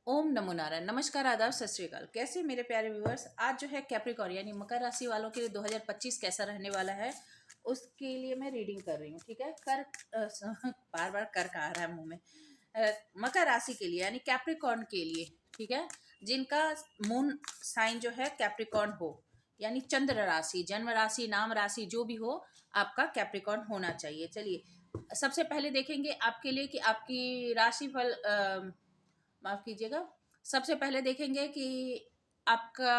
ओम नमो नारायण। नमस्कार, आदाब, सत श्री अकाल। कैसे मेरे प्यारे व्यूअर्स, आज जो है कैप्रिकॉर्न यानी मकर राशि वालों के लिए 2025 कैसा रहने वाला है उसके लिए मैं रीडिंग कर रही हूँ। ठीक है। बार बार कर कहा रहा है मुंह में। मकर राशि के लिए यानी कैप्रिकॉर्न के लिए, ठीक है, जिनका मून साइन जो है कैप्रिकॉर्न हो, यानी चंद्र राशि, जन्म राशि, नाम राशि जो भी हो, आपका कैप्रिकॉर्न होना चाहिए। चलिए सबसे पहले देखेंगे आपके लिए कि आपकी राशि फल, माफ कीजिएगा, सबसे पहले देखेंगे कि आपका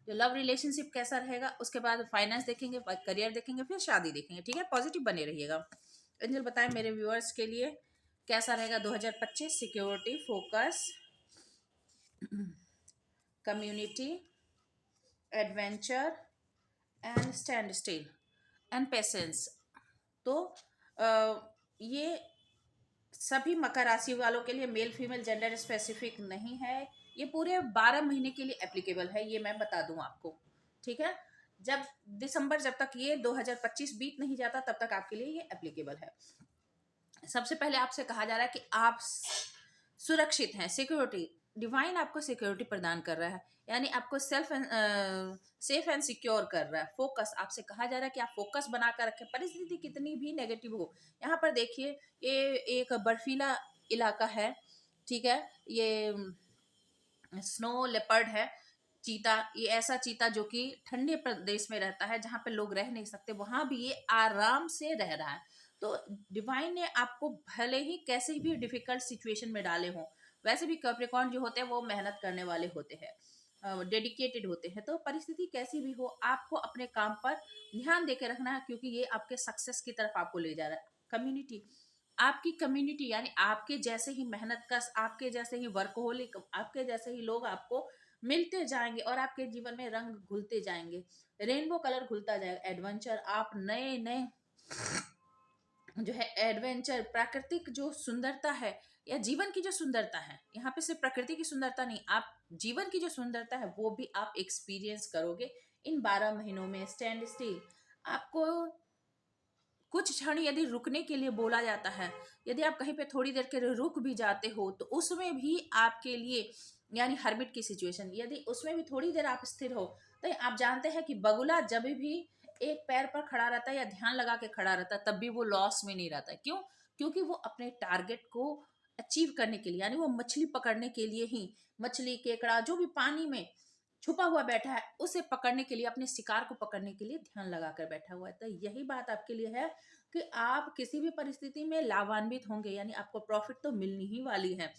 जो लव रिलेशनशिप कैसा रहेगा, उसके बाद फाइनेंस देखेंगे, करियर देखेंगे, फिर शादी देखेंगे। ठीक है, पॉजिटिव बने रहिएगा। एंजल बताएं मेरे व्यूअर्स के लिए कैसा रहेगा 2025। Security, focus, community, adventure and stand still and patience. तो ये सभी मकर राशि वालों के लिए मेल फीमेल जेंडर स्पेसिफिक नहीं है। ये पूरे 12 महीने के लिए एप्लीकेबल है, ये मैं बता दूं आपको। ठीक है, जब दिसंबर, जब तक ये 2025 बीत नहीं जाता तब तक आपके लिए ये एप्लीकेबल है। सबसे पहले आपसे कहा जा रहा है कि आप सुरक्षित हैं, सिक्योरिटी, डिवाइन आपको सिक्योरिटी प्रदान कर रहा है, यानी आपको सेफ एंड सिक्योर कर रहा है। फोकस, आपसे कहा जा रहा है कि आप फोकस बनाकर रखें, परिस्थिति कितनी भी नेगेटिव हो। यहाँ पर देखिए, ये एक बर्फीला इलाका है। ठीक है, ये स्नो लेपर्ड है, चीता। ये ऐसा चीता जो कि ठंडे प्रदेश में रहता है, जहाँ पे लोग रह नहीं सकते, वहां भी ये आराम से रह रहा है। तो डिवाइन ने आपको भले ही कैसे भी डिफिकल्ट सिचुएशन में डाले हों, वैसे भी कैप्रिकॉर्न जो होते हैं वो मेहनत करने वाले होते हैं, डेडिकेटेड होते हैं। तो परिस्थिति कैसी भी हो, आपको अपने काम पर ध्यान देकर रखना है, क्योंकि ये आपके सक्सेस की तरफ आपको ले जा रहा है। कम्युनिटी, आपकी कम्युनिटी यानी आपके जैसे ही मेहनत कश, आपके जैसे ही वर्कहोलिक, आपके जैसे ही लोग आपको मिलते जाएंगे और आपके जीवन में रंग घुलते जाएंगे, रेनबो कलर घुलता जाएगा। एडवेंचर, आप नए नए जो है एडवेंचर, प्राकृतिक जो सुंदरता है या जीवन की जो सुंदरता है, यहाँ पे सिर्फ प्रकृति की सुंदरता नहीं, आप जीवन की जो सुंदरता है वो भी आप एक्सपीरियंस करोगे इन 12 महीनों में। स्टैंड स्टिल, आपको कुछ क्षण यदि रुकने के लिए बोला जाता है, यदि आप कहीं पे थोड़ी देर के लिए रुक भी जाते हो, तो उसमें भी आपके लिए, यानी हर्मिट की सिचुएशन, यदि उसमें भी थोड़ी देर आप स्थिर हो, तो आप जानते हैं कि बगुला जब भी एक पैर पर खड़ा रहता है या ध्यान लगा के खड़ा रहता है, तब भी वो लॉस में नहीं रहता है। क्यों? क्योंकि वो अपने टारगेट को अचीव करने के लिए, यानी वो मछली पकड़ने के लिए ही, मछली, केकड़ा, जो भी पानी में छुपा हुआ बैठा है, उसे पकड़ने के लिए, अपने शिकार को पकड़ने के लिए ध्यान लगाकर बैठा हुआ है। तो यही बात आपके लिए है कि आप किसी भी परिस्थिति में लाभान्वित होंगे, यानी आपको प्रॉफिट तो मिलनी ही वाली है,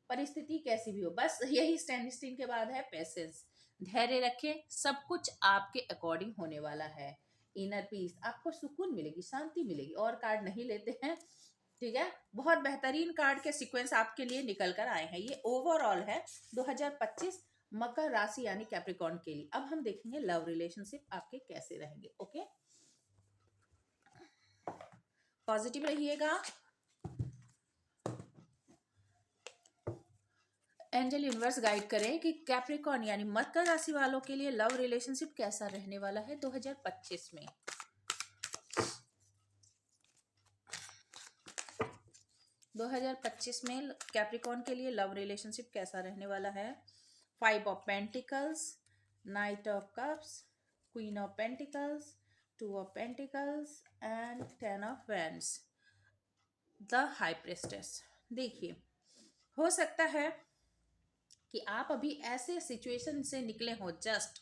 परिस्थिति कैसी भी हो। बस यही स्टैंड स्टिल के बाद है पेशेंस, धैर्य रखें, सब कुछ आपके अकॉर्डिंग होने वाला है। इनर पीस, आपको सुकून मिलेगी, शांति मिलेगी। और कार्ड नहीं लेते हैं, ठीक है। बहुत बेहतरीन कार्ड के सीक्वेंस आपके लिए निकल कर आए हैं। ये ओवरऑल है 2025 मकर राशि यानी कैप्रिकॉर्न के लिए। अब हम देखेंगे लव रिलेशनशिप आपके कैसे रहेंगे। ओके, पॉजिटिव रहिएगा। एंजल यूनिवर्स गाइड करें कि कैप्रिकॉर्न यानी मकर राशि वालों के लिए लव रिलेशनशिप कैसा रहने वाला है 2025 में। 2025 में कैप्रिकॉर्न के लिए लव रिलेशनशिप कैसा रहने वाला है। 5 of pentacles, night of cups, queen of pentacles, 2 of pentacles and 10 of wands, the high प्रेस्टेस। देखिए, हो सकता है कि आप अभी ऐसे सिचुएशन से निकले हो जस्ट,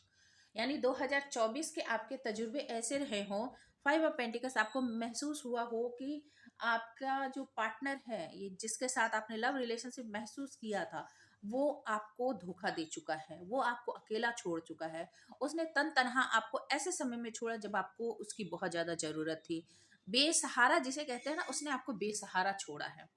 यानी 2024 के आपके तजुर्बे ऐसे रहे हों। 5 ऑफ पेंटिकल्स, आपको महसूस हुआ हो कि आपका जो पार्टनर है, ये जिसके साथ आपने लव रिलेशनशिप महसूस किया था, वो आपको धोखा दे चुका है, वो आपको अकेला छोड़ चुका है। उसने तन तनहा आपको ऐसे समय में छोड़ा जब आपको उसकी बहुत ज्यादा जरूरत थी। बेसहारा जिसे कहते हैं ना, उसने आपको बेसहारा छोड़ा है।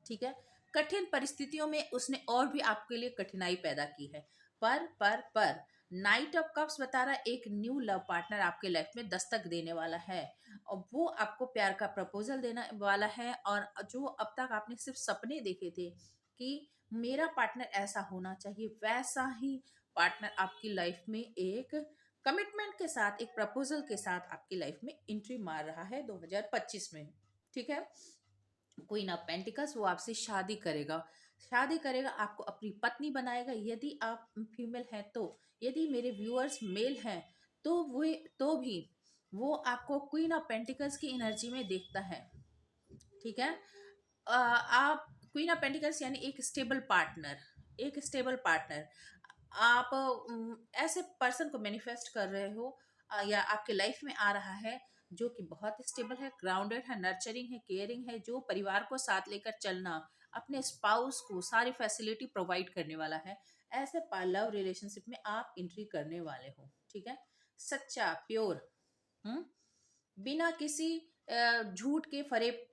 ठीक है, कठिन परिस्थितियों में उसने और भी आपके लिए कठिनाई पैदा की है। पर नाइट ऑफ कप्स बता रहा है एक न्यू लव पार्टनर आपके लाइफ में दस्तक देने वाला है, और वो आपको प्यार का प्रपोजल देने वाला है। और जो अब तक आपने सिर्फ सपने देखे थे कि मेरा पार्टनर ऐसा होना चाहिए, वैसा ही पार्टनर आपकी लाइफ में एक कमिटमेंट के साथ, एक प्रपोजल के साथ आपकी लाइफ में एंट्री मार रहा है 2025 में। ठीक है, क्वीन ऑफ पेंटिकल्स, वो आपसे शादी करेगा। शादी करेगा, आपको अपनी पत्नी बनाएगा यदि आप फीमेल हैं तो। यदि मेरे व्यूअर्स मेल हैं तो वो तो भी वो आपको क्वीन ऑफ पेंटिकल्स की एनर्जी में देखता है। ठीक है। आप क्वीन ऑफ पेंटिकल्स यानी एक स्टेबल पार्टनर, एक स्टेबल पार्टनर। आप ऐसे पर्सन को मैनिफेस्ट कर रहे हो या आपके लाइफ में आ रहा है जो कि बहुत स्टेबल है, ग्राउंडेड है, नर्चरिंग है, केयरिंग है, जो परिवार को साथ लेकर चलना, अपने स्पाउस को सारी फैसिलिटी प्रोवाइड करने वाला है। ऐसे लव रिलेशनशिप में आप एंट्री करने वाले हो। ठीक है। सच्चा, प्योर, हम्म बिना किसी झूठ के फरेब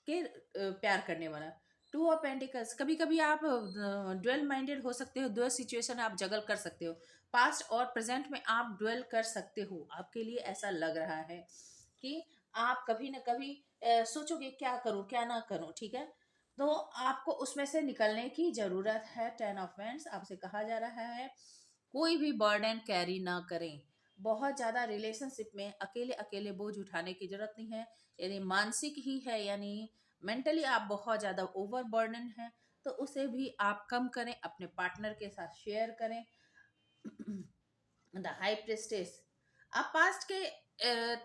के प्यार करने वाला। टू ऑफ पेंटिकल्स, कभी कभी आप ड्वेल माइंडेड हो सकते हो, दो सिचुएशन आप जगल कर सकते हो। पास्ट और प्रेजेंट में आप ड्वेल कर सकते हो। आपके लिए ऐसा लग रहा है कि आप कभी ना कभी सोचोगे क्या करूं क्या ना करूं। ठीक है। तो आपको उसमें से निकलने की जरूरत है। टेन ऑफ वेंट्स आपसे कहा जा रहा है कोई भी बर्डन कैरी ना करें। बहुत ज़्यादा रिलेशनशिप में अकेले अकेले बोझ उठाने की जरूरत नहीं है। यदि मानसिक ही है यानी मेंटली आप बहुत ज़्यादा ओवर बर्डन है तो उसे भी आप कम करें, अपने पार्टनर के साथ शेयर करें। द हाई प्रेस्टेस, आप पास्ट के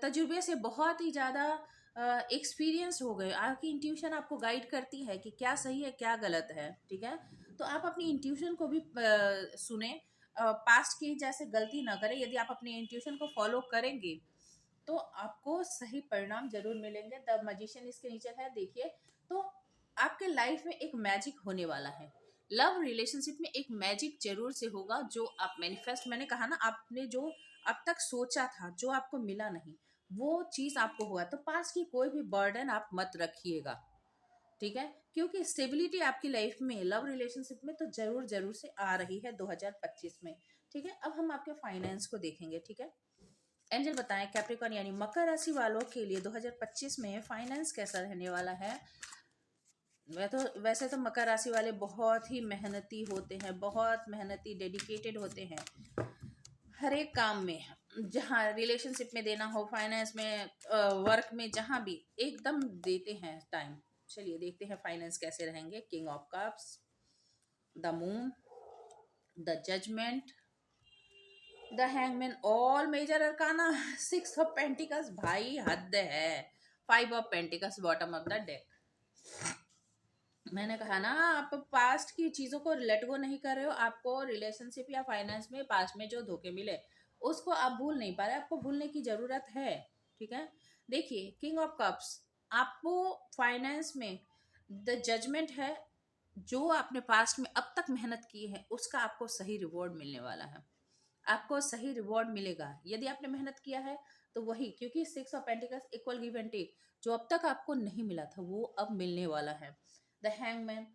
तजुर्बे से बहुत ही ज़्यादा एक्सपीरियंस हो गए। आपकी इंट्यूशन आपको गाइड करती है कि क्या सही है क्या गलत है। ठीक है। तो आप अपनी इंट्यूशन को भी सुने, पास्ट की जैसे गलती ना करें। यदि आप अपनी इंट्यूशन को फॉलो करेंगे तो आपको सही परिणाम जरूर मिलेंगे। द मजिशियन इसके नीचे है, देखिए। तो आपके लाइफ में एक मैजिक होने वाला है। लव रिलेशनशिप में एक मैजिक जरूर से होगा जो आप मैनिफेस्ट, मैंने कहा ना, आपने जो अब तक सोचा था जो आपको मिला नहीं वो चीज आपको हुआ। तो पास की कोई भी बर्डन आप मत रखिएगा। ठीक है। क्योंकि स्टेबिलिटी आपकी लाइफ में लव रिलेशनशिप में तो जरूर जरूर से आ रही है 2025 में। ठीक है। अब हम आपके फाइनेंस को देखेंगे। ठीक है। एंजल बताएं कैप्रिकॉर्न यानी मकर राशि वालों के लिए 2025 में फाइनेंस कैसा रहने वाला है। वैसे तो मकर राशि वाले बहुत ही मेहनती होते हैं, बहुत मेहनती डेडिकेटेड होते हैं हर एक काम में। जहाँ रिलेशनशिप में देना हो, फाइनेंस में, वर्क में, जहाँ भी एकदम देते हैं टाइम। चलिए देखते हैं फाइनेंस कैसे रहेंगे। King of cups, the moon, the judgement, the hangman, all major arcana, six of pentacles, भाई हद है, five of pentacles bottom of the deck. मैंने कहा ना, आप पास्ट की चीज़ों को लेट गो नहीं कर रहे हो। आपको रिलेशनशिप या फाइनेंस में पास्ट में जो धोखे मिले उसको आप भूल नहीं पा रहे, आपको भूलने की ज़रूरत है। ठीक है। देखिए किंग ऑफ कप्स, आपको फाइनेंस में द जजमेंट है। जो आपने पास्ट में अब तक मेहनत की है उसका आपको सही रिवॉर्ड मिलने वाला है। आपको सही रिवॉर्ड मिलेगा यदि आपने मेहनत किया है तो वही, क्योंकि six of pentacles equal give and take, जो अब तक आपको नहीं मिला था वो अब मिलने वाला है। द हैंगमैन,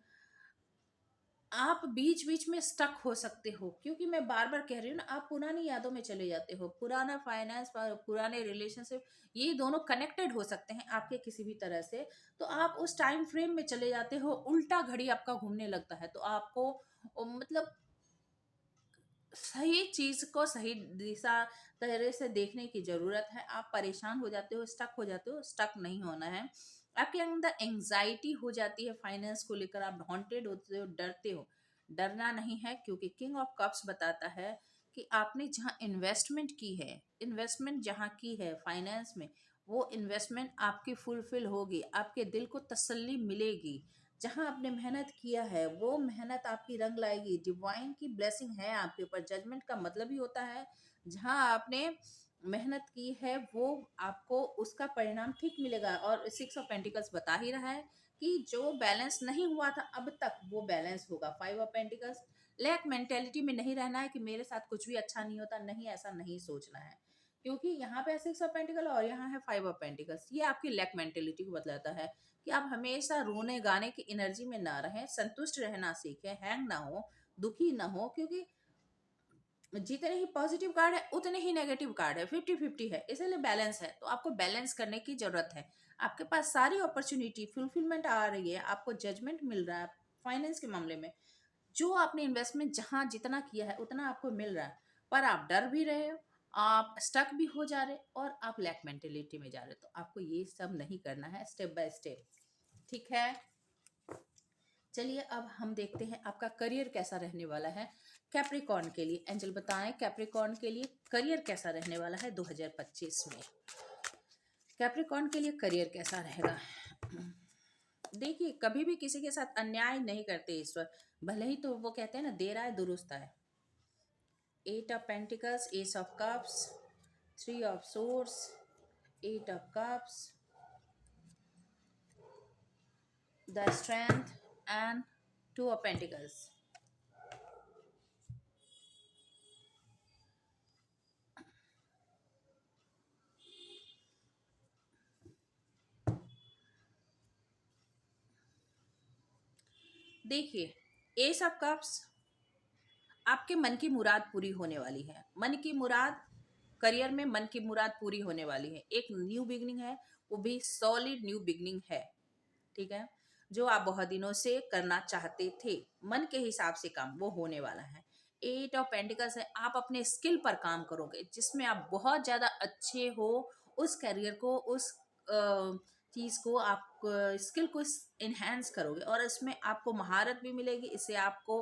आप बीच बीच में स्टक हो सकते हो, क्योंकि मैं बार बार कह रही हूँ ना, आप पुरानी यादों में चले जाते हो। पुराना फाइनेंस, पुराने रिलेशनशिप, ये दोनों कनेक्टेड हो सकते हैं आपके किसी भी तरह से। तो आप उस टाइम फ्रेम में चले जाते हो, उल्टा घड़ी आपका घूमने लगता है। तो आपको मतलब सही चीज को सही दिशा तरह से देखने की जरूरत है। आप परेशान हो जाते हो, स्टक हो जाते हो, स्टक नहीं होना है। आपके अंदर एंजाइटी हो जाती है फाइनेंस को लेकर, आप हॉन्टेड होते हो, डरते हो। डरना नहीं है, क्योंकि किंग ऑफ कप्स बताता है कि आपने जहाँ इन्वेस्टमेंट की है, इन्वेस्टमेंट जहाँ की है फाइनेंस में, वो इन्वेस्टमेंट आपकी फुलफिल होगी, आपके दिल को तसल्ली मिलेगी। जहाँ आपने मेहनत किया है वो मेहनत आपकी रंग लाएगी। डिवाइन की ब्लेसिंग है आपके ऊपर। जजमेंट का मतलब ही होता है जहाँ आपने मेहनत की है वो आपको उसका परिणाम ठीक मिलेगा। और सिक्स ऑफ पेंटिकल्स बता ही रहा है कि जो बैलेंस नहीं हुआ था अब तक वो बैलेंस होगा। Five of pentacles, lack mentality में नहीं रहना है कि मेरे साथ कुछ भी अच्छा नहीं होता, नहीं, ऐसा नहीं सोचना है। क्योंकि यहाँ पे सिक्स ऑफ पेंटिकल और यहाँ है फाइव ऑफ पेंटिकल्स, ये आपकी लैक मेंटेलिटी को बतलाता है कि आप हमेशा रोने गाने की एनर्जी में ना रहें, संतुष्ट रहना सीखें, हैंग ना हो, दुखी ना हो। क्योंकि जितने ही पॉजिटिव कार्ड है उतने ही नेगेटिव कार्ड है, 50-50 है, इसलिए बैलेंस है। तो आपको बैलेंस करने की जरूरत है। आपके पास सारी अपॉर्चुनिटी, फुलफिलमेंट आ रही है, आपको जजमेंट मिल रहा है फाइनेंस के मामले में। जो आपने इन्वेस्टमेंट जहां जितना किया है उतना आपको मिल रहा है, पर आप डर भी रहे हो, आप स्टक भी हो जा रहे और आप लैक मेंटेलिटी में जा रहे। तो आपको ये सब नहीं करना है, स्टेप बाय स्टेप। ठीक है। चलिए अब हम देखते हैं आपका करियर कैसा रहने वाला है कैप्रिकॉर्न के लिए। एंजल बताएं कैप्रिकॉर्न के लिए करियर कैसा रहने वाला है 2025 में। कैप्रिकॉर्न के लिए करियर कैसा रहेगा। देखिए कभी भी किसी के साथ अन्याय नहीं करते ईश्वर, भले ही तो वो कहते हैं ना देर आए दुरुस्त आए। 8 of pentacles, S of cups, 3 of source, 8 of cups, the strength and 2 of pentacles. देखिए एस ऑफ कप्स आपके मन की मुराद पूरी होने वाली है। मन की मुराद, करियर में मन की मुराद पूरी होने वाली है। एक न्यू बिगनिंग है, वो भी सॉलिड न्यू बिगनिंग है। ठीक है, जो आप बहुत दिनों से करना चाहते थे, मन के हिसाब से काम वो होने वाला है। 8 ऑफ पेंटिकल्स है, आप अपने स्किल पर काम करोगे जिसमें आप बहुत ज़्यादा अच्छे हो। उस करियर को, उस चीज़ को, आप स्किल को इन्हेंस करोगे और इसमें आपको महारत भी मिलेगी। इससे आपको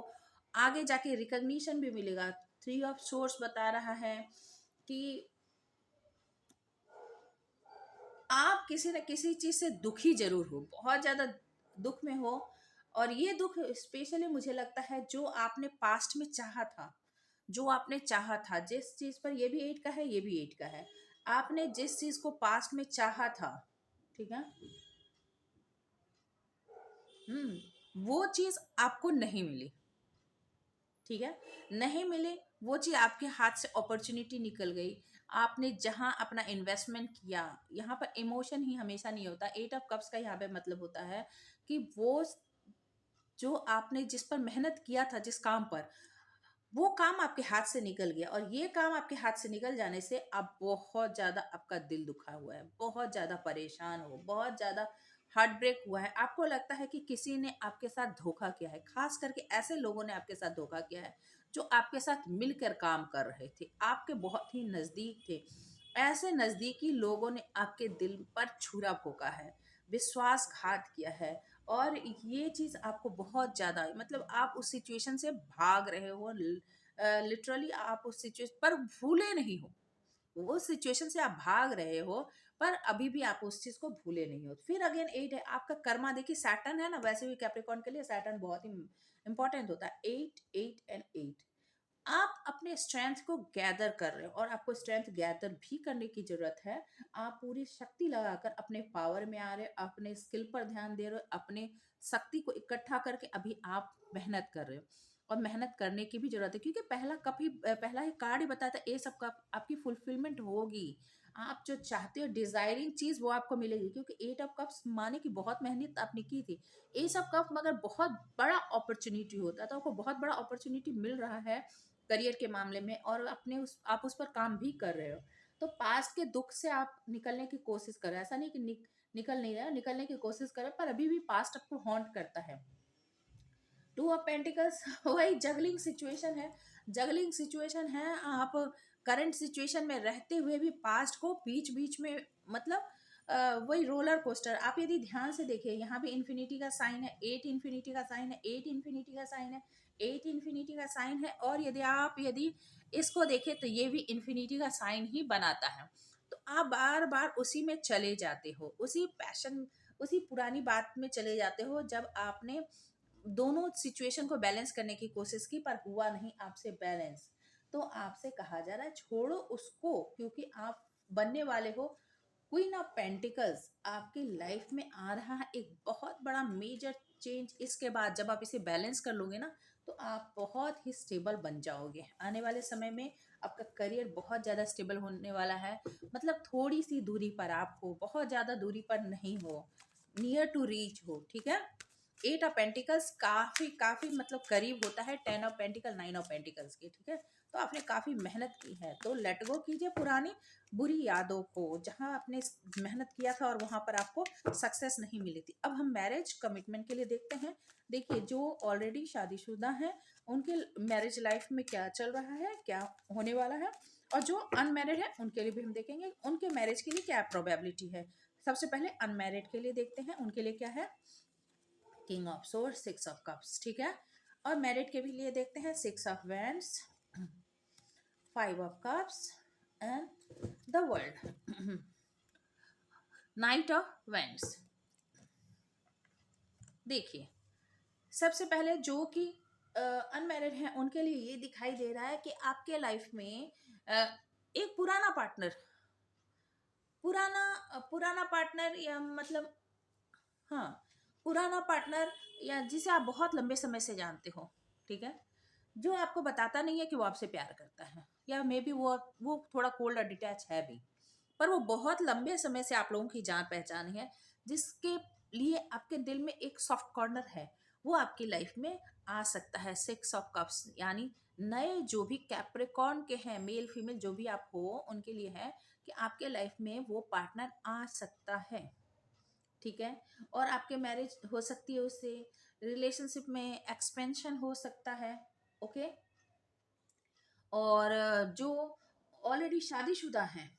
आगे जाके रिकग्निशन भी मिलेगा। 3 ऑफ सोर्स बता रहा है कि आप किसी न किसी चीज से दुखी जरूर हो, बहुत ज्यादा दुख में हो। और ये दुख स्पेशली मुझे लगता है जो आपने पास्ट में चाहा था, जो आपने चाहा था जिस चीज पर, ये भी 8 का है, ये भी 8 का है। आपने जिस चीज को पास्ट में चाहा था, ठीक है, वो चीज आपको नहीं मिली। ठीक है, नहीं मिले, वो चीज आपके हाथ से, अपॉर्चुनिटी निकल गई। आपने जहां अपना इन्वेस्टमेंट किया, यहाँ पर इमोशन ही हमेशा नहीं होता। 8 ऑफ कप्स का यहाँ पे मतलब होता है कि वो जो आपने जिस पर मेहनत किया था, जिस काम पर, वो काम आपके हाथ से निकल गया। और ये काम आपके हाथ से निकल जाने से आप बहुत ज्यादा, आपका दिल दुखा हुआ है, बहुत ज्यादा परेशान हो, बहुत ज्यादा हार्ट ब्रेक हुआ है। आपको लगता है कि किसी ने आपके साथ धोखा किया है, खास करके ऐसे लोगों ने आपके साथ धोखा किया है जो आपके साथ मिलकर काम कर रहे थे, आपके बहुत ही नजदीक थे। ऐसे नजदीकी लोगों ने आपके दिल पर छुरा भोंका है, विश्वासघात किया है। और ये चीज आपको बहुत ज्यादा, मतलब आप उस सिचुएशन से भाग रहे हो। लिटरली आप उस सिचुएशन पर भूले नहीं हो, वो सिचुएशन से आप भाग रहे हो, पर अभी भी आप उस चीज को भूले नहीं हो। फिर अगेन 8 है आपका कर्मा। देखिए सैटर्न है ना, वैसे भी कैप्रिकॉर्न के लिए सैटर्न बहुत ही इंपॉर्टेंट होता है। 8 8 एंड 8, आप अपने स्ट्रेंथ को गैदर कर रहे हो और आपको स्ट्रेंथ गैदर भी करने की जरूरत है। आप पूरी शक्ति लगाकर अपने पावर में आ रहे हो, अपने स्किल पर ध्यान दे रहे हो, अपने शक्ति को इकट्ठा करके अभी आप मेहनत कर रहे हो। और मेहनत करने की भी जरूरत है, क्योंकि पहला ही कार्ड ही बताता है ये सब का आपकी फुलफिलमेंट होगी। आप जो चाहते हो डिजायरिंग चीज वो आपको मिलेगी, क्योंकि 8 ऑफ कप्स माने कि बहुत मेहनत आपने की थी। ये सब कप मगर बहुत बड़ा अपॉर्चुनिटी होता है, तो आपको बहुत बड़ा अपॉर्चुनिटी मिल रहा है करियर के मामले में, और आप उस पर काम भी कर रहे हो। तो पास्ट के दुख से आप निकलने की कोशिश कर रहे हो, ऐसा नहीं कि निकल नहीं रहे हो, निकलने की कोशिश कर रहे हो, पर अभी भी पास्ट आपको हॉन्ट करता है। 2 ऑफ पेंटिकल्स वही जगलिंग सिचुएशन है, जगलिंग सिचुएशन है। आप करंट सिचुएशन में रहते हुए भी पास्ट को बीच बीच में, मतलब वही रोलर कोस्टर। आप यदि ध्यान से देखिए, यहाँ भी इन्फिनिटी का साइन है, 8 इन्फिनिटी का साइन है, 8 इन्फिनिटी का साइन है, 8 इन्फिनिटी का साइन है। और यदि इसको देखें तो ये भी इन्फिनिटी का साइन ही बनाता है। तो आप बार बार उसी में चले जाते हो, उसी पैशन, उसी पुरानी बात में चले जाते हो। जब आपने दोनों सिचुएशन को बैलेंस करने की कोशिश की पर हुआ नहीं आपसे बैलेंस, तो आपसे कहा जा रहा है छोड़ो उसको, क्योंकि आप बनने वाले हो क्वीन ऑफ पेंटिकल्स। आपकी लाइफ में आ रहा है एक बहुत बड़ा मेजर चेंज। इसके बाद जब आप इसे बैलेंस कर लोगे ना, तो आप बहुत ही स्टेबल बन जाओगे। आने वाले समय में आपका करियर बहुत ज़्यादा स्टेबल होने वाला है। मतलब थोड़ी सी दूरी पर आप हो, बहुत ज़्यादा दूरी पर नहीं हो, नियर टू रीच हो। ठीक है, 8 ऑफ पेंटिकल्स काफी काफी मतलब करीब होता है 10 ऑफ पेंटिकल, 9 ऑफ पेंटिकल्स के। ठीक है, तो आपने काफी मेहनत की है, तो लेट गो कीजिए पुरानी बुरी यादों को, जहां आपने मेहनत किया था और वहां पर आपको सक्सेस नहीं मिली थी। अब हम मैरिज कमिटमेंट के लिए देखते हैं। देखिए जो ऑलरेडी शादीशुदा हैं उनके मैरिज लाइफ में क्या चल रहा है, क्या होने वाला है, और जो अनमैरिड है उनके लिए भी हम देखेंगे उनके मैरिज के लिए क्या प्रोबेबिलिटी है। सबसे पहले अनमैरिड के लिए देखते हैं, उनके लिए क्या है। King of sword, 6 of cups, ठीक है। और मैरिड के भी लिए देखते हैं, 6 of wands, 5 of cups and the world, night of wands. देखिए, सबसे पहले जो कि अनमैरिड हैं उनके लिए ये दिखाई दे रहा है कि आपके लाइफ में एक पुराना पार्टनर, पुराना पार्टनर, या मतलब, हाँ, पुराना पार्टनर, या जिसे आप बहुत लंबे समय से जानते हो, ठीक है, जो आपको बताता नहीं है कि वो आपसे प्यार करता है, या मे बी वो थोड़ा कोल्ड और डिटैच है भी, पर वो बहुत लंबे समय से आप लोगों की जान पहचान है, जिसके लिए आपके दिल में एक सॉफ्ट कॉर्नर है, वो आपकी लाइफ में आ सकता है। 6 ऑफ कप्स यानी नए जो भी कैप्रिकॉर्न के हैं, मेल फीमेल जो भी आप हो, उनके लिए है कि आपके लाइफ में वो पार्टनर आ सकता है, ठीक है। और आपके मैरिज हो सकती है उससे, रिलेशनशिप में एक्सपेंशन हो सकता है, ओके। और जो ऑलरेडी शादीशुदा हैं,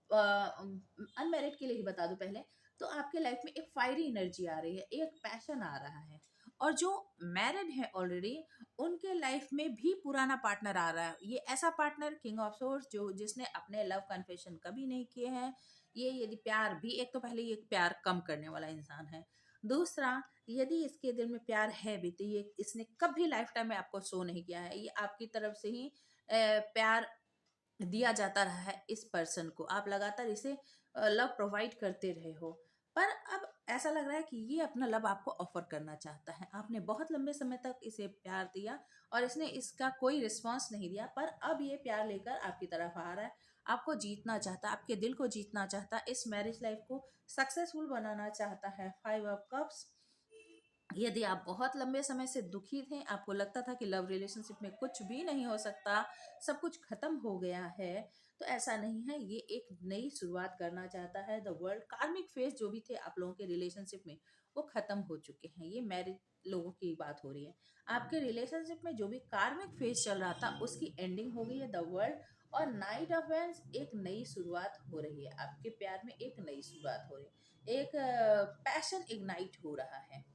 अनमेरिड के लिए ही बता दूं पहले, तो आपके लाइफ में एक फायरी एनर्जी आ रही है, एक पैशन आ रहा है। और जो मैरिड है ऑलरेडी, उनके लाइफ में भी पुराना पार्टनर आ रहा है। ये ऐसा पार्टनर, किंग ऑफ सोर्ड्स, जो जिसने अपने लव कन्फेशन कभी नहीं किए हैं। ये यदि प्यार भी, एक तो पहले ये प्यार कम करने वाला इंसान है, दूसरा यदि इसके दिल में प्यार है भी, तो ये इसने कभी लाइफ टाइम में आपको शो नहीं किया है। ये आपकी तरफ से ही प्यार दिया जाता रहा है इस पर्सन को, आप लगातार इसे लव प्रोवाइड करते रहे हो। पर अब ऐसा लग रहा है कि ये अपना लव आपको ऑफर करना चाहता है। आपने बहुत लंबे समय तक इसे प्यार दिया और इसने इसका कोई रिस्पांस नहीं दिया, पर अब ये प्यार लेकर आपकी तरफ आ रहा है, आपको जीतना चाहता है, आपके दिल को जीतना चाहता है, इस मैरिज लाइफ को सक्सेसफुल बनाना चाहता है। 5 ऑफ कप्स, यदि आप बहुत लंबे समय से दुखी थे, आपको लगता था कि लव रिलेशनशिप में कुछ भी नहीं हो सकता, सब कुछ खत्म हो गया है, तो ऐसा नहीं है। ये एक नई शुरुआत करना चाहता है। द वर्ल्ड, कार्मिक फेज जो भी थे आप लोगों के रिलेशनशिप में, वो खत्म हो चुके हैं। ये मैरिड लोगों की बात हो रही है। आपके रिलेशनशिप में जो भी कार्मिक फेज चल रहा था, उसकी एंडिंग हो गई है। द वर्ल्ड और नाइट ऑफ वेंस, एक नई शुरुआत हो रही है। आपके प्यार में एक नई शुरुआत हो रही है, एक पैशन इग्नाइट हो रहा है,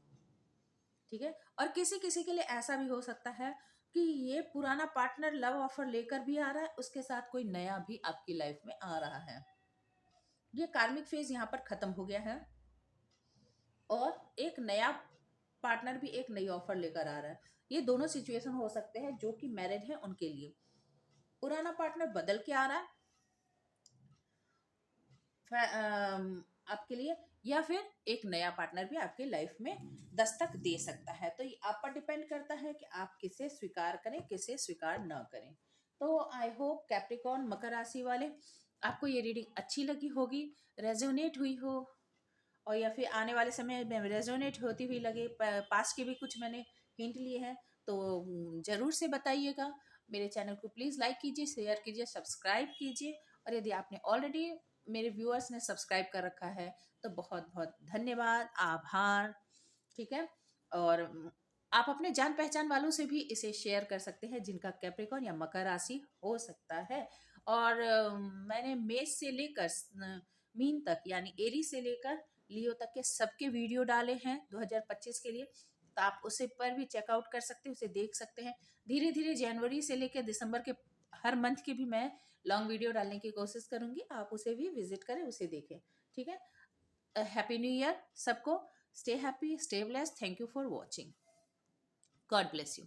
ठीक है। और किसी किसी के लिए ऐसा भी हो सकता है कि ये पुराना पार्टनर लव ऑफर लेकर भी आ रहा है, उसके साथ कोई नया भी आपकी लाइफ में आ रहा है। ये कार्मिक फेज यहाँ पर खत्म हो गया है और एक नया पार्टनर भी एक नई ऑफर लेकर आ रहा है। ये दोनों सिचुएशन हो सकते हैं जो कि मैरिड है उनके लिए। पुराना पार्टनर बदल के आ रहा है आपके लिए, या फिर एक नया पार्टनर भी आपके लाइफ में दस्तक दे सकता है। तो ये आप पर डिपेंड करता है कि आप किसे स्वीकार करें, किसे स्वीकार न करें। तो आई होप कैप्रिकॉर्न, मकर राशि वाले, आपको ये रीडिंग अच्छी लगी होगी, रेजोनेट हुई हो, और या फिर आने वाले समय में रेजोनेट होती हुई लगे। पास के भी कुछ मैंने हिंट लिए हैं, तो ज़रूर से बताइएगा। मेरे चैनल को प्लीज़ लाइक कीजिए, शेयर कीजिए, सब्सक्राइब कीजिए। और यदि आपने ऑलरेडी, मेरे व्यूअर्स ने सब्सक्राइब कर रखा है, तो बहुत बहुत धन्यवाद, आभार, ठीक है। और आप अपने जान पहचान वालों से भी इसे शेयर कर सकते हैं जिनका कैप्रिकॉर्न या मकर राशि हो सकता है। और मैंने मेष से लेकर मीन तक, यानी एरी से लेकर लियो तक के सबके वीडियो डाले हैं 2025 के लिए, तो आप उसे पर भी चेकआउट कर सकते हैं, उसे देख सकते हैं। धीरे धीरे जनवरी से लेकर दिसंबर के हर मंथ के भी मैं लॉन्ग वीडियो डालने की कोशिश करूंगी, आप उसे भी विजिट करें, उसे देखें, ठीक है। हैप्पी न्यू ईयर सबको। Stay happy, stay blessed, thank you for watching, God bless you.